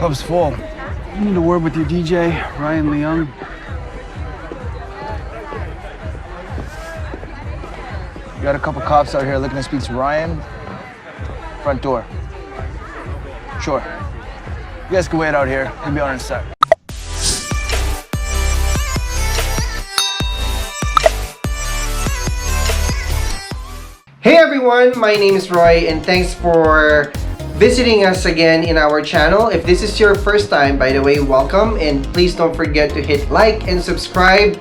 Club's full. You need a word with your DJ, Ryan Leung. You got a couple cops out here looking to speak to Ryan. Front door. Sure. You guys can wait out here. He'll be on in a sec. Hey everyone, my name is Roy and thanks for visiting us again in our channel. If this is your first time, by the way, welcome, and please don't forget to hit like and subscribe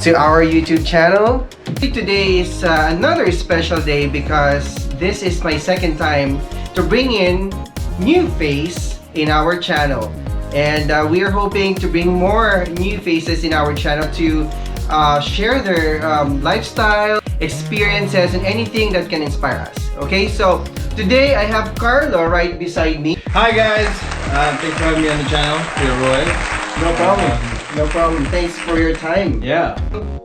to our YouTube channel. Today is another special day because this is my second time to bring in new face in our channel, and we are hoping to bring more new faces in our channel to share their lifestyle, experiences, and anything that can inspire us. Okay, so today I have Carlo right beside me. Hi guys, thanks for having me on the channel. Here, Roy. No problem. No problem. Thanks for your time. Yeah.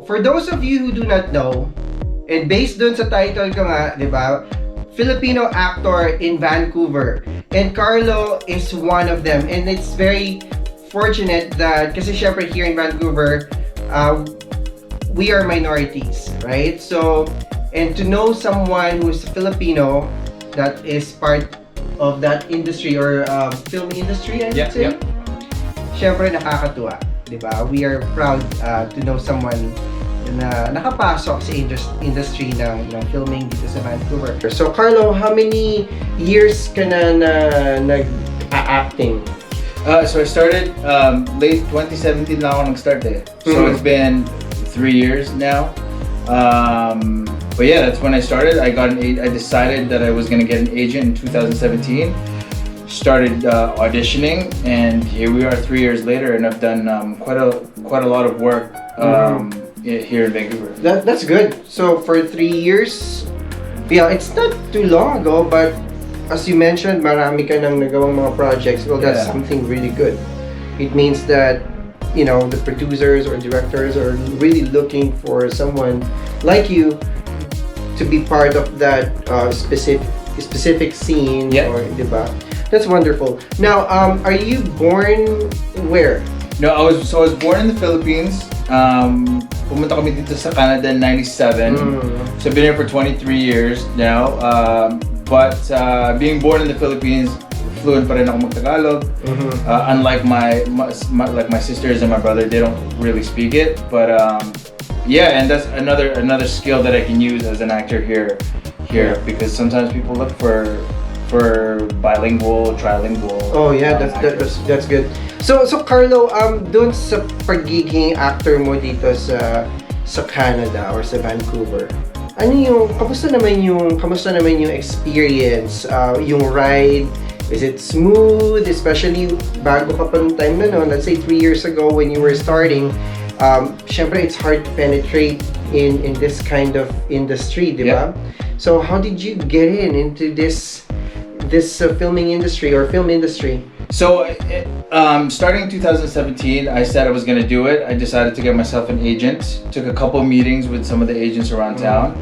For those of you who do not know, and based dun sa title ko nga, di ba? Filipino actor in Vancouver. And Carlo is one of them. And it's very fortunate that, kasi syempre here in Vancouver, we are minorities, right? So, and to know someone who's Filipino that is part of that industry or film industry, I should say. Syempre nakakatuwa, di ba? We are proud to know someone na nakapasok sa industry ng filming dito sa Vancouver. So Carlo, how many years ka na nag-acting? So I started late 2017 na ako nag-start eh. So it's been 3 years now. But yeah, that's when I started. I decided that I was gonna get an agent in 2017. Started auditioning, and here we are 3 years later, and I've done quite a lot of work here in Vancouver. That's good. So for 3 years, yeah, it's not too long ago, but as you mentioned, marami ka nang nagawang mga projects. Well, that's something really good. It means that, you know, the producers or directors are really looking for someone like you to be part of that specific scene, or diba? That's wonderful. Now, are you born where? No, I was born in the Philippines. Pumunta kami dito sa Canada in 97. So I've been here for 23 years now. But being born in the Philippines, fluent pa rin ako mag-Tagalog. Unlike my sisters and my brother, they don't really speak it. But yeah, and that's another skill that I can use as an actor here, because sometimes people look for bilingual, trilingual. Oh yeah, that's good. So Carlo, dun sa pagiging actor mo dito sa Canada or sa Vancouver, kamusta naman yung experience, yung ride? Is it smooth, especially bago ka pa nung time na, no? Let's say 3 years ago when you were starting, syempre it's hard to penetrate in this kind of industry, di ba? So how did you get into this filming industry or film industry? So starting in 2017, I said I was going to do it. I decided to get myself an agent. Took a couple meetings with some of the agents around town.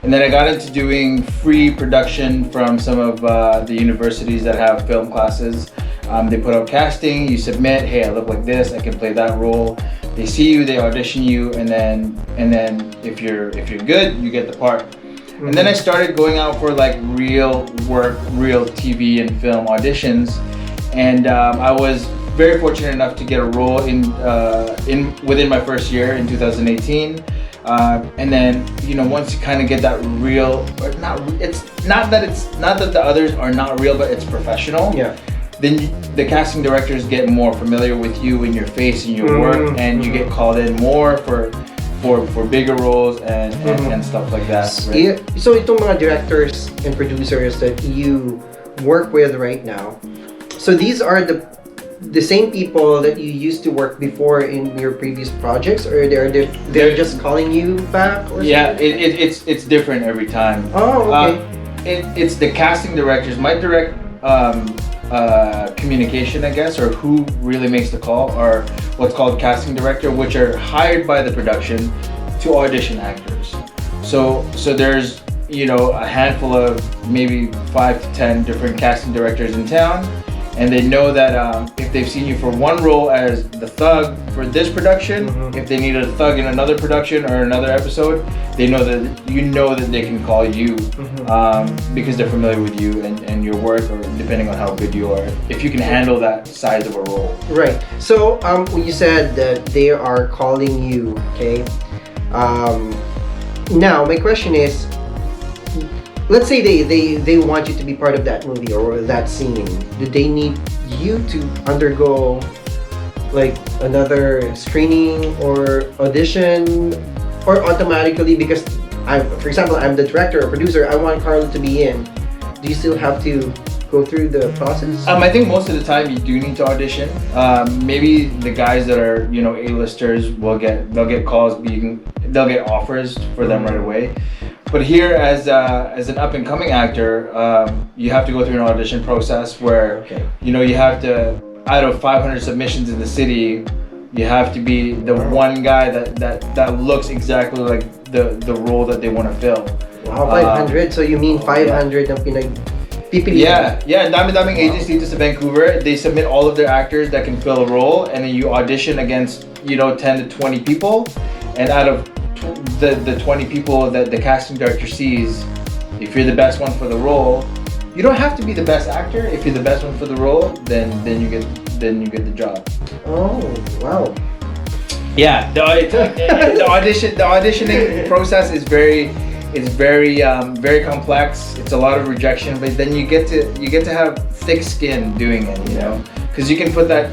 And then I got into doing free production from some of the universities that have film classes. They put out casting, you submit, hey, I look like this, I can play that role. They see you, they audition you, and then if you're good, you get the part. And then I started going out for like real work, real TV and film auditions, and I was very fortunate enough to get a role within my first year in 2018. And then, you know, once you kind of get that real, it's not that the others are not real, but it's professional. Yeah. Then the casting directors get more familiar with you and your face and your work, and you get called in more for bigger roles and stuff like that. Right? So itong mga directors and producers that you work with right now, so these are the same people that you used to work before in your previous projects, or they're just calling you back? Or yeah, it's different every time. Oh, okay. It's the casting directors, my direct communication, I guess, or who really makes the call, are what's called casting director, which are hired by the production to audition actors. So there's, you know, a handful of maybe 5 to 10 different casting directors in town, and they know that if they've seen you for one role as the thug for this production, if they need a thug in another production or another episode, they know that that they can call you because they're familiar with you and your work, or depending on how good you are, if you can handle that size of a role. Right. So when you said that they are calling you, okay. Now my question is, let's say they want you to be part of that movie or that scene. Do they need you to undergo like another screening or audition, or automatically, because for example, I'm the director or producer, I want Carlo to be in. Do you still have to go through the process? I think most of the time you do need to audition. Maybe the guys that are A-listers they'll get calls, they'll get offers for them right away. But here, as an up and coming actor, you have to go through an audition process where you have to, out of 500 submissions in the city, you have to be the one guy that looks exactly like the role that they want to fill. Wow, 500. So you mean 500 ng pipili? Yeah. Daming agents dito sa Vancouver. They submit all of their actors that can fill a role, and then you audition against 10 to 20 people, and out of the 20 people that the casting director sees, if you're the best one for the role, you don't have to be the best actor. If you're the best one for the role, then you get the job. Oh, wow. Yeah, the auditioning process is very complex. It's a lot of rejection, but then you get to have thick skin doing it, because you can put that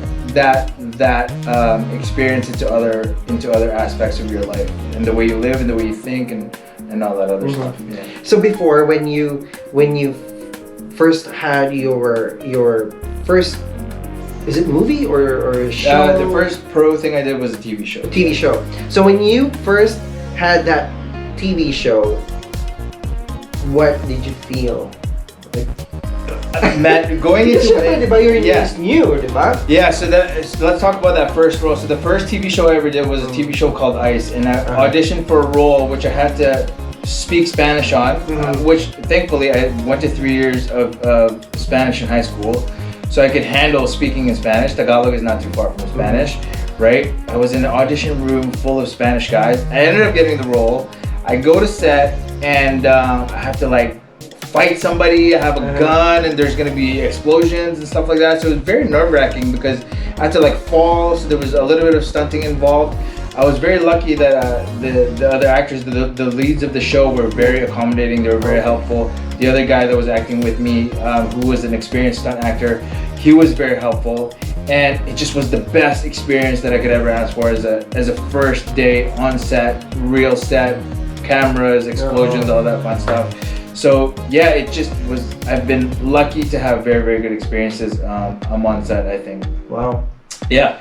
experience into other aspects of your life, and the way you live and the way you think and all that other stuff. Yeah. So before, when you first had your first, is it movie or show? The first pro thing I did was a TV show. TV show. So when you first had that TV show, what did you feel? Matt, going into it, your is new, diba? Yeah, so let's talk about that first role. So the first TV show I ever did was a TV show called Heist, and I auditioned for a role which I had to speak Spanish on, which thankfully I went to 3 years of Spanish in high school, so I could handle speaking in Spanish. Tagalog is not too far from Spanish, right? I was in an audition room full of Spanish guys. I ended up getting the role. I go to set, and I have to fight somebody. I have a gun, and there's gonna be explosions and stuff like that. So it was very nerve-wracking because I had to fall. So there was a little bit of stunting involved. I was very lucky that the other actors, the leads of the show, were very accommodating. They were very helpful. The other guy that was acting with me, who was an experienced stunt actor, he was very helpful. And it just was the best experience that I could ever ask for as a first day on set, real set, cameras, explosions, all that fun stuff. So yeah, it just was. I've been lucky to have very, very good experiences. I'm on set, I think. Wow. Yeah.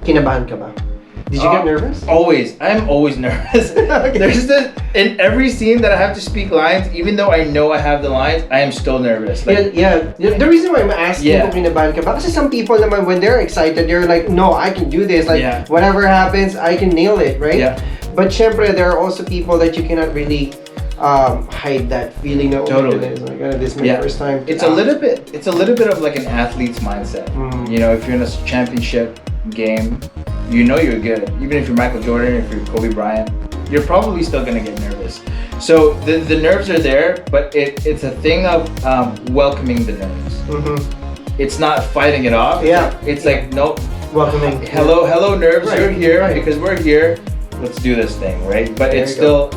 Kinabahan ka ba? Did you get nervous? Always. I'm always nervous. There's in every scene that I have to speak lines, even though I know I have the lines, I am still nervous. Yeah. The reason why I'm asking kung kinabahan ka ba, kasi some people naman, when they're excited, they're like, no, I can do this. Whatever happens, I can nail it, right? Yeah. But syempre, there are also people that you cannot really hide that feeling of this is my first time. It's a little bit of like an athlete's mindset. If you're in a championship game, you're good. Even if you're Michael Jordan, if you're Kobe Bryant, you're probably still gonna get nervous. So the nerves are there, but it's a thing of welcoming the nerves. It's not fighting it off. It's like, nope. Welcoming. Hello nerves. You're here because we're here. Let's do this thing, right? But it's still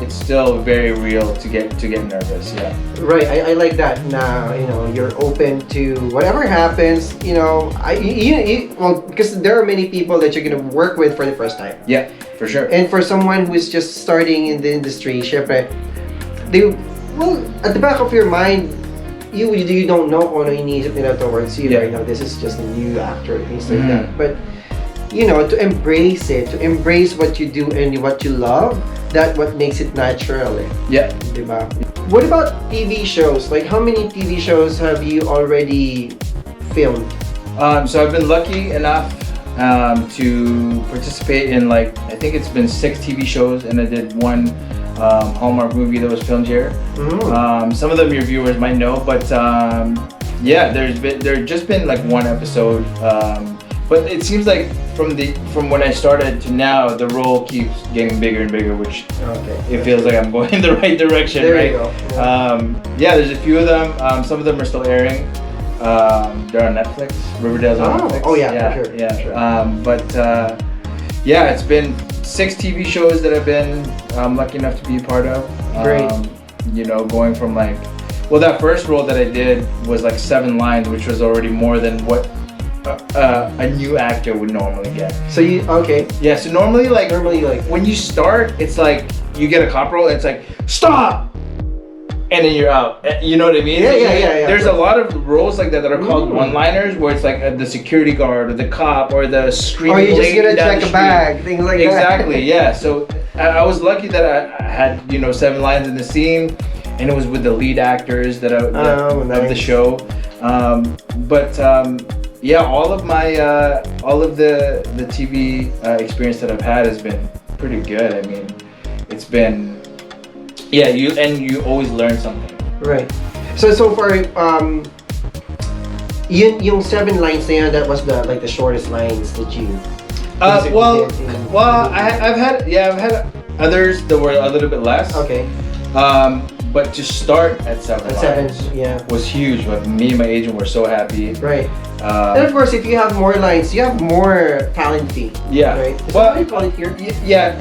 very real to get nervous. Yeah. Right. I like that. Now you're open to whatever happens. Because there are many people that you're gonna work with for the first time. Yeah, for sure. And for someone who's just starting in the industry, syempre, at the back of your mind, you don't know kung ano iniisip nila towards you right now. This is just a new actor, things like that. But to embrace it, to embrace what you do and what you love, that's what makes it natural. Yeah. Diba? What about TV shows? Like, how many TV shows have you already filmed? So I've been lucky enough to participate in I think it's been 6 TV shows, and I did one Hallmark movie that was filmed here. Some of them your viewers might know, but Yeah, there's just been like one episode, but it seems like from when I started to now, the role keeps getting bigger and bigger, which it feels like I'm going in the right direction, there right? You go. Yeah, there's a few of them. Some of them are still airing. They're on Netflix. Riverdale's on Netflix. Oh yeah, for sure. Yeah. Sure. Yeah, it's been 6 TV shows that I've been lucky enough to be a part of. Great. You know, going from like, well, that first role that I did was like 7 lines, which was already more than what a new actor would normally get. So Yeah, so normally like when you start, it's like you get a cop role, and it's like stop, and then you're out. You know what I mean? Yeah. There's a lot of roles like that are called one-liners, where it's like the security guard or the cop or the screaming you're just lady gonna down check the a street. bag, things like that. Exactly. Yeah. So I was lucky that I had 7 lines in the scene, and it was with the lead actors of the show. Yeah, all of the TV experience that I've had has been pretty good. I mean, it's been you always learn something. Right. So far, yung 7 lines na yun, that was the shortest lines that you. I've had others that were a little bit less. Okay. But to start at 7 lines was huge. But me and my agent were so happy. Right. And of course, if you have more lines, you have more talent fee. Yeah. Right. Is Well, that what you call it here? Yes.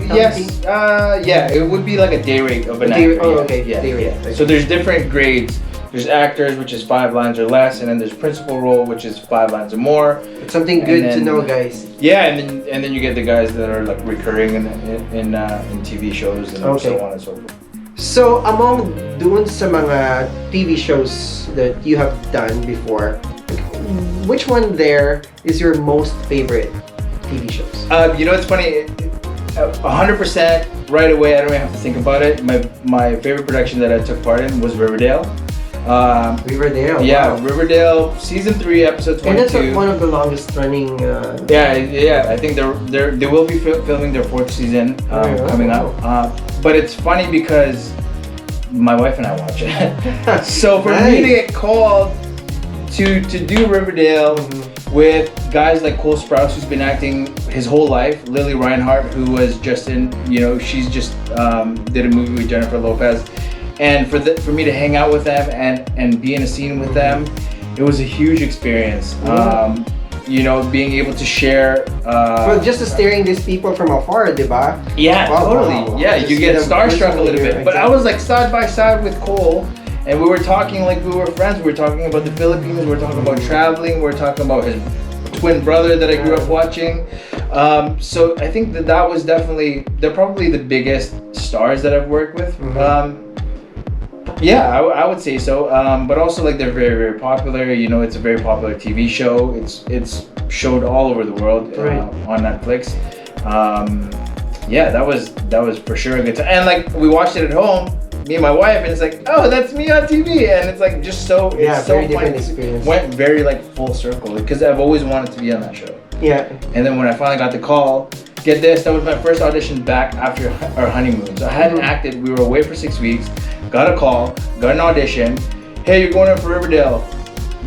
It would be like a day rate of an actor. Okay. Day rate. Yeah. So there's different grades. There's actors, which is 5 lines or less, and then there's principal role, which is 5 lines or more. It's something good to know, guys. Yeah, and then you get the guys that are like recurring in TV shows and so on and so forth. So among dun sa mga TV shows that you have done before, which one there is your most favorite TV shows? It's funny. 100% right away. I don't even have to think about it. My favorite production that I took part in was Riverdale. Riverdale. Yeah, wow. Riverdale season 3, episode 22. And that's one of the longest running. Yeah. I think they will be filming their 4th season coming up. But it's funny because my wife and I watch it. So for me to get called to do Riverdale with guys like Cole Sprouse, who's been acting his whole life, Lily Reinhart, who was just in, she's just did a movie with Jennifer Lopez. And for me to hang out with them and be in a scene with them, it was a huge experience. Being able to share. Just staring these people from afar, diba? Yeah, totally. Wow. Yeah, you get starstruck a little bit. But I was like side by side with Cole, and we were talking like we were friends. We were talking about the Philippines. We were talking about traveling. We were talking about his twin brother that I grew up watching. So I think that was definitely, they're probably the biggest stars that I've worked with. Yeah, I would say so. But also like they're very, very popular. It's a very popular TV show. It's showed all over the world on Netflix. Yeah, that was for sure a good time. And like we watched it at home, me and my wife, and it's like, oh, that's me on TV, and it's like just so it's so very different experience. Went very like full circle because I've always wanted to be on that show. Yeah. And then when I finally got the call, get this, that was my first audition back after our honeymoon. So I hadn't acted. We were away for 6 weeks. Got a call, got an audition. Hey, you're going up for Riverdale.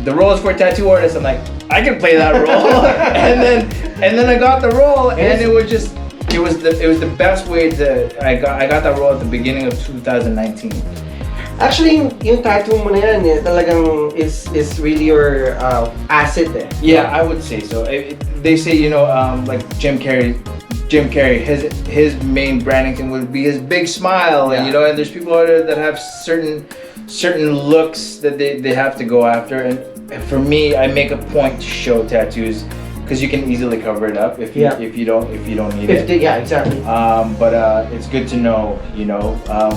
The role is for a tattoo artist. I'm like, I can play that role. and then I got the role, and it was the best way to. I got that role at the beginning of 2019. Actually, yung tattoo mo na yan, talagang is really your asset eh. Yeah, I would say so. They say, like Jim Carrey, his main branding thing would be his big smile, and and there's people out there that have certain looks that they have to go after, and for me, I make a point to show tattoos because you can easily cover it up if you don't need it. Yeah, exactly. But it's good to know,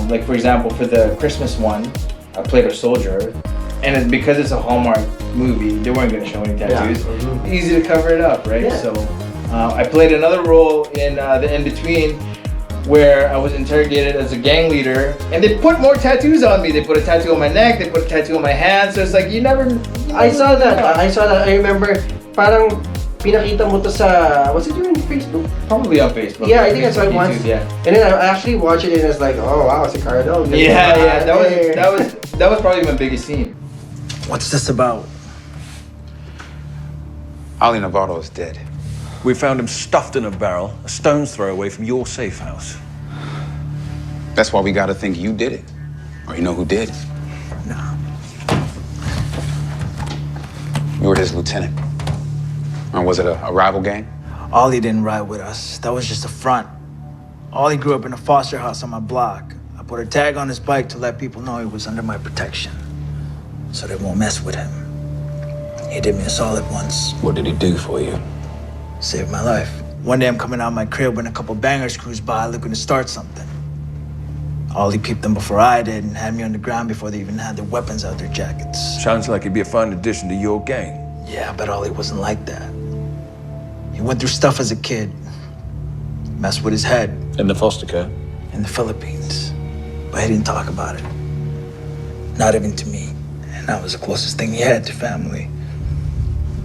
like for example, for the Christmas one, I played a soldier, and because it's a Hallmark movie, they weren't going to show any tattoos. Easy to cover it up, right? Yeah. So I played another role in the Inbetween, where I was interrogated as a gang leader, and they put more tattoos on me. They put a tattoo on my neck, they put a tattoo on my hand, so it's like you never I saw that. I remember, parang pinakita mo to sa, was it your Facebook? Probably on Facebook. Yeah, I think I saw it once. Yeah. And then I actually watched it and it's like, oh wow, it's a Carlo. Yeah, that was probably my biggest scene. What's this about? Ali Navarro is dead. We found him stuffed in a barrel, a stone's throw away from your safe house. That's why we gotta think you did it. Or you know who did. Nah. You were his lieutenant. Or was it a rival gang? Ollie didn't ride with us. That was just a front. Ollie grew up in a foster house on my block. I put a tag on his bike to let people know he was under my protection, so they won't mess with him. He did me a solid once. What did he do for you? Saved my life. One day I'm coming out of my crib when a couple bangers cruise by looking to start something. Ollie peeped them before I did and had me on the ground before they even had their weapons out their jackets. Sounds like he'd be a fine addition to your gang. Yeah, but Ollie wasn't like that. He went through stuff as a kid. Messed with his head. In the foster care? In the Philippines. But he didn't talk about it. Not even to me. And that was the closest thing he had to family.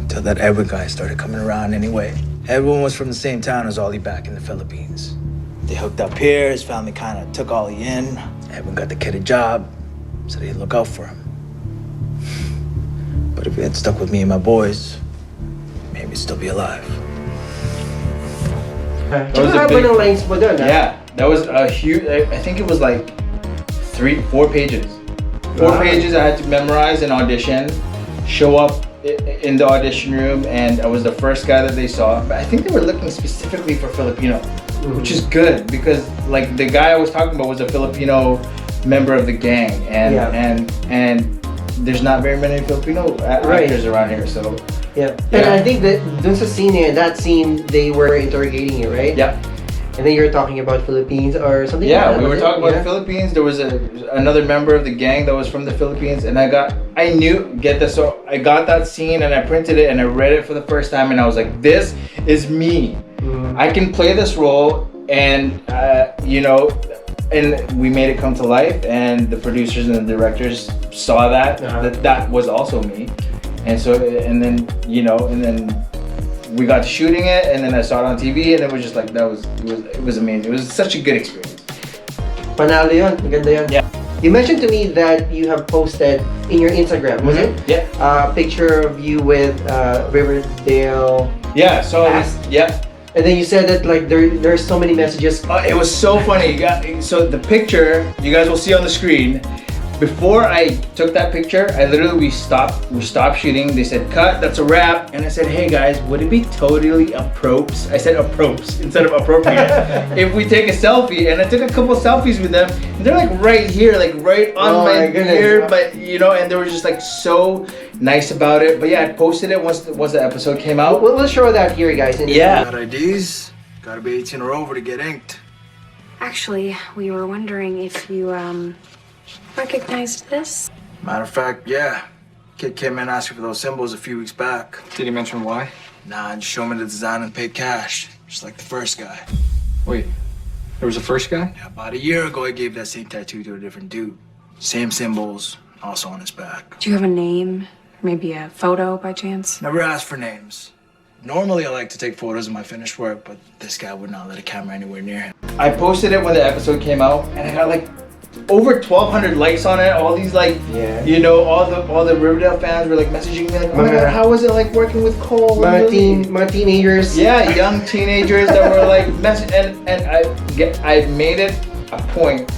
Until that Edward guy started coming around anyway. Everyone was from the same town as Ollie back in the Philippines. They hooked up here, his family kind of took Ollie in. Edwin got the kid a job, so they'd look out for him. But if he had stuck with me and my boys, maybe he'd still be alive. Tsaka haba ng lines mo dun, Yeah, that was a huge. I think it was like 4 pages. 4 pages I had to memorize and audition, show up in the audition room, and I was the first guy that they saw. But I think they were looking specifically for Filipino, which is good because like the guy I was talking about was a Filipino member of the gang, and there's not very many Filipino actors around here, so. Yeah. And I think that dun sa scene, that scene, they were interrogating you, right? Yeah. And then you were talking about Philippines or something Yeah, like that. we were talking about the Philippines. There was another member of the gang that was from the Philippines, and I got that scene and I printed it and I read it for the first time, and I was like, this is me. I can play this role, and and we made it come to life, and the producers and the directors saw that that was also me. And so, and then we got to shooting it, and then I saw it on TV, and it was just like it was amazing. It was such a good experience. Panalo yun, maganda yun. Yeah. You mentioned to me that you have posted in your Instagram, was it? Yeah. A picture of you with Riverdale. Yeah. So yeah. And then you said that like there's so many messages. It was so funny. So the picture you guys will see on the screen. Before I took that picture, we stopped shooting. They said, cut, that's a wrap. And I said, hey guys, would it be totally appropriate? I said appropriate instead of appropriate. If we take a selfie, and I took a couple selfies with them, and they're like right here, like right on my ear, but and they were just like so nice about it. But yeah, I posted it once the episode came out. We'll show that here, guys. Yeah. Got IDs? Gotta be 18 or over to get inked. Actually, we were wondering if you, recognized this? Matter of fact, yeah. Kid came in asking for those symbols a few weeks back. Did he mention why? Nah, just show me the design and paid cash. Just like the first guy. Wait, there was a first guy? Yeah, about a year ago, I gave that same tattoo to a different dude. Same symbols, also on his back. Do you have a name? Maybe a photo by chance? Never asked for names. Normally, I like to take photos of my finished work, but this guy would not let a camera anywhere near him. I posted it when the episode came out, and I got like over 1,200 likes on it. All these all the Riverdale fans were like messaging me like, oh my god, how was it like working with Cole? My teenagers. Yeah, young teenagers that were like and I made it a point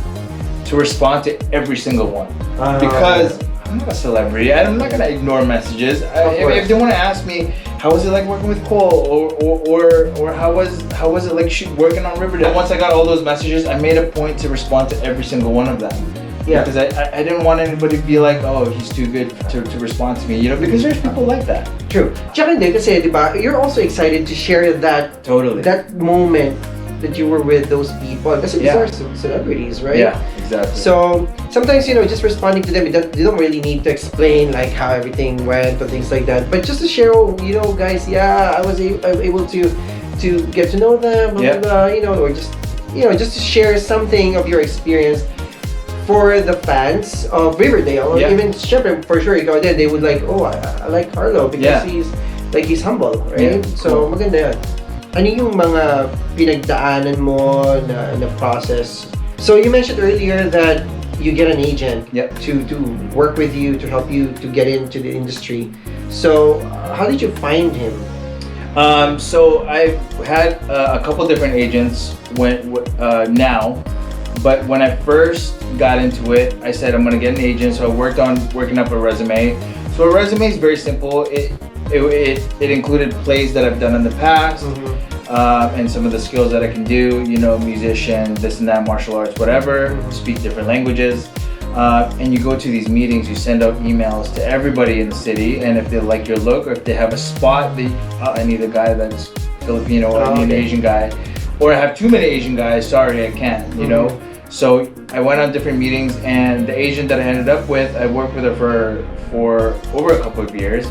to respond to every single one because I'm not a celebrity. I'm not gonna ignore messages. If they want to ask me how was it like working with Cole, or how was it like working on Riverdale? Once I got all those messages, I made a point to respond to every single one of them. Yeah. Because I didn't want anybody to be like, oh, he's too good to respond to me, because there's people like that. True. Tsaka hindi kasi, di ba, you're also excited to share that moment that you were with those people. Kasi these are celebrities, right? Yeah, exactly. So sometimes, just responding to them, you don't really need to explain like how everything went or things like that. But just to share, guys, I was able to get to know them, blah, blah, blah, or just to share something of your experience for the fans of Riverdale, or even syempre, for sure, they would like, oh, I like Carlo because he's humble, right? Yeah. So maganda yan. Ano yung mga pinagdaanan mo na process? So you mentioned earlier that you get an agent to work with you, to help you to get into the industry. So how did you find him? So I've had a couple different agents now, but when I first got into it, I said I'm gonna get an agent. So I worked on working up a resume. So a resume is very simple. It included plays that I've done in the past, and some of the skills that I can do. You know, musician, this and that, martial arts, whatever. Speak different languages. And you go to these meetings, you send out emails to everybody in the city, and if they like your look or if they have a spot, I need a guy that's Filipino, or I need an Asian guy, or I have too many Asian guys, sorry, I can't, you know? So I went on different meetings, and the agent that I ended up with, I worked with her for over a couple of years.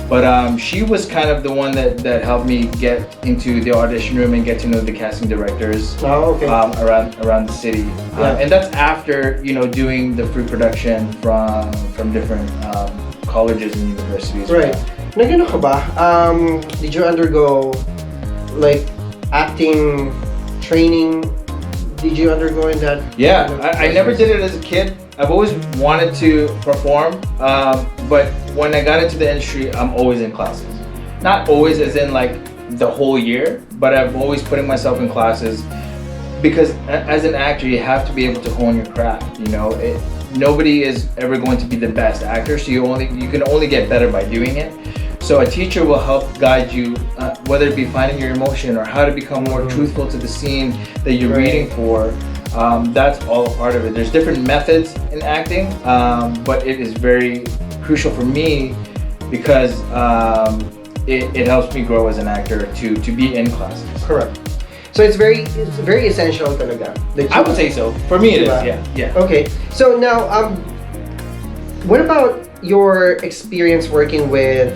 But she was kind of the one that helped me get into the audition room and get to know the casting directors around the city. And that's after, you know, doing the free production from different colleges and universities. Right. Nagano ka ba? Did you undergo like acting training? Did you undergo in that? Yeah, I never did it as a kid. I've always wanted to perform, but when I got into the industry, I'm always in classes. Not always as in like the whole year, but I'm always putting myself in classes because as an actor, you have to be able to hone your craft. You know, nobody is ever going to be the best actor, so you can only get better by doing it. So a teacher will help guide you, whether it be finding your emotion or how to become more truthful to the scene that you're reading for. That's all a part of it. There's different methods in acting, but it is very crucial for me because it helps me grow as an actor to be in classes. Correct. So it's very essential talaga. I would say so. For me it is, yeah. Okay. So now, what about your experience working with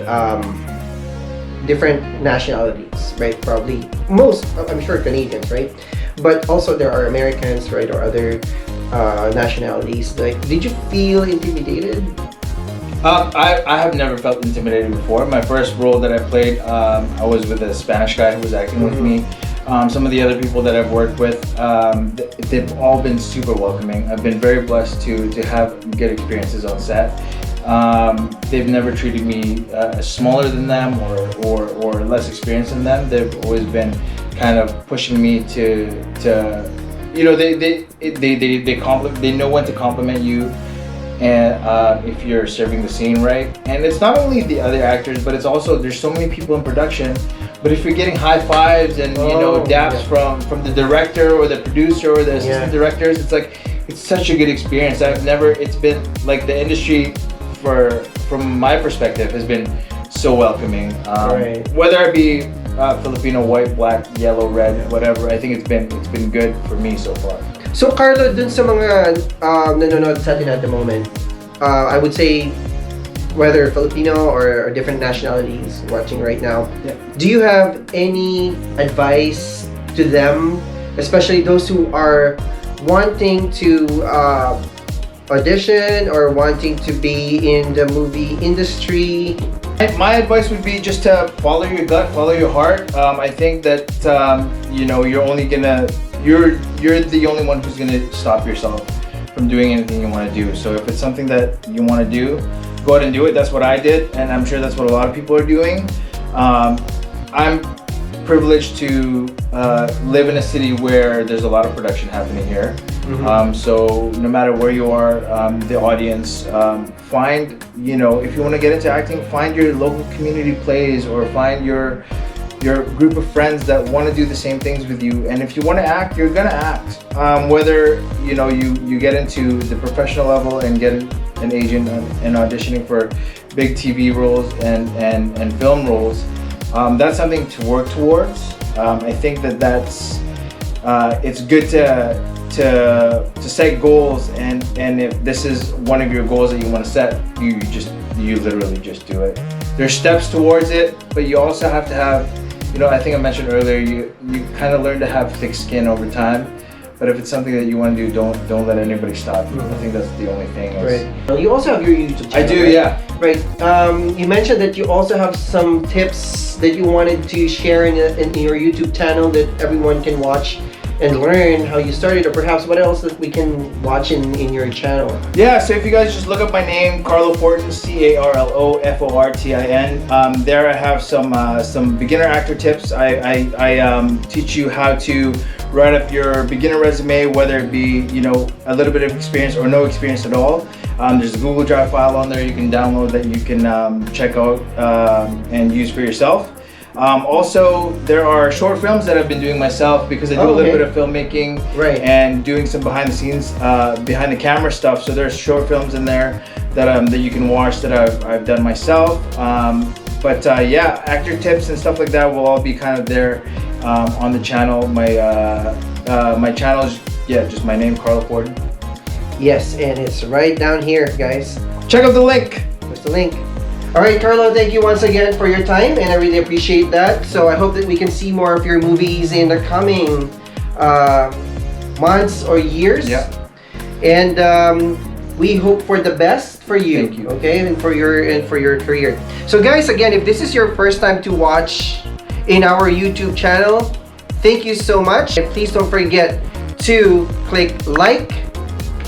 different nationalities, right? Probably most, I'm sure, Canadians, right? But also there are Americans, right, or other nationalities. Like, did you feel intimidated? I have never felt intimidated before. My first role that I played, I was with a Spanish guy who was acting with me. Some of the other people that I've worked with, they've all been super welcoming. I've been very blessed to have good experiences on set. They've never treated me smaller than them or less experienced than them. They've always been kind of pushing me to you know, they know when to compliment you, and if you're serving the scene right. And it's not only the other actors, but it's also, there's so many people in production, but if you're getting high fives and you know, daps from the director or the producer or the assistant directors, it's like, it's such a good experience. It's been like the industry from my perspective has been so welcoming. Whether it be Filipino, white, black, yellow, red, whatever, I think it's been good for me so far. So Carlo, dun sa mga nanonood sa atin at the moment, I would say whether Filipino or different nationalities watching right now, do you have any advice to them, especially those who are wanting to audition or wanting to be in the movie industry? My advice would be just to follow your gut, follow your heart. I think that you know, you're the only one who's gonna stop yourself from doing anything you want to do. So if it's something that you want to do, go ahead and do it. That's what I did, and I'm sure that's what a lot of people are doing. I'm privileged to live in a city where there's a lot of production happening here. So no matter where you are, the audience, find, you know, if you want to get into acting, find your local community plays or find your group of friends that want to do the same things with you. And if you want to act, you're gonna act. Whether you know you get into the professional level and get an agent and auditioning for big TV roles and film roles, that's something to work towards. I think that's it's good to set goals, and if this is one of your goals that you want to set, you literally just do it. There's steps towards it, but you also have to have, you know, I think I mentioned earlier, you kind of learn to have thick skin over time. But if it's something that you want to do, don't let anybody stop you. I think that's the only thing. Right. You also have your YouTube channel. I do, yeah. Right. You mentioned that you also have some tips that you wanted to share in your YouTube channel that everyone can watch. and learn how you started, or perhaps what else that we can watch in your channel? Yeah, so if you guys just look up my name, Carlo Fortin, CarloFortin. There I have some beginner actor tips. I teach you how to write up your beginner resume, whether it be a little bit of experience or no experience at all. There's a Google Drive file on there you can download that you can check out and use for yourself. Also, there are short films that I've been doing myself because I do a little bit of filmmaking and doing some behind the scenes, behind the camera stuff. So there's short films in there that you can watch that I've done myself. Yeah, actor tips and stuff like that will all be kind of there on the channel. My channel is just my name, Carlo Fortin. Yes, and it's right down here, guys. Check out the link. There's the link. All right, Carlo, thank you once again for your time, and I really appreciate that. So I hope that we can see more of your movies in the coming months or years. Yeah. And we hope for the best for you. Thank you. Okay, and for your career. So guys, again, if this is your first time to watch in our YouTube channel, thank you so much. And please don't forget to click like,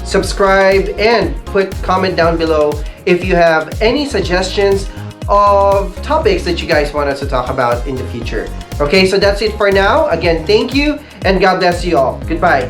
subscribe, and put comment down below if you have any suggestions of topics that you guys want us to talk about in the future. Okay, so that's it for now. Again, thank you, and God bless you all. Goodbye.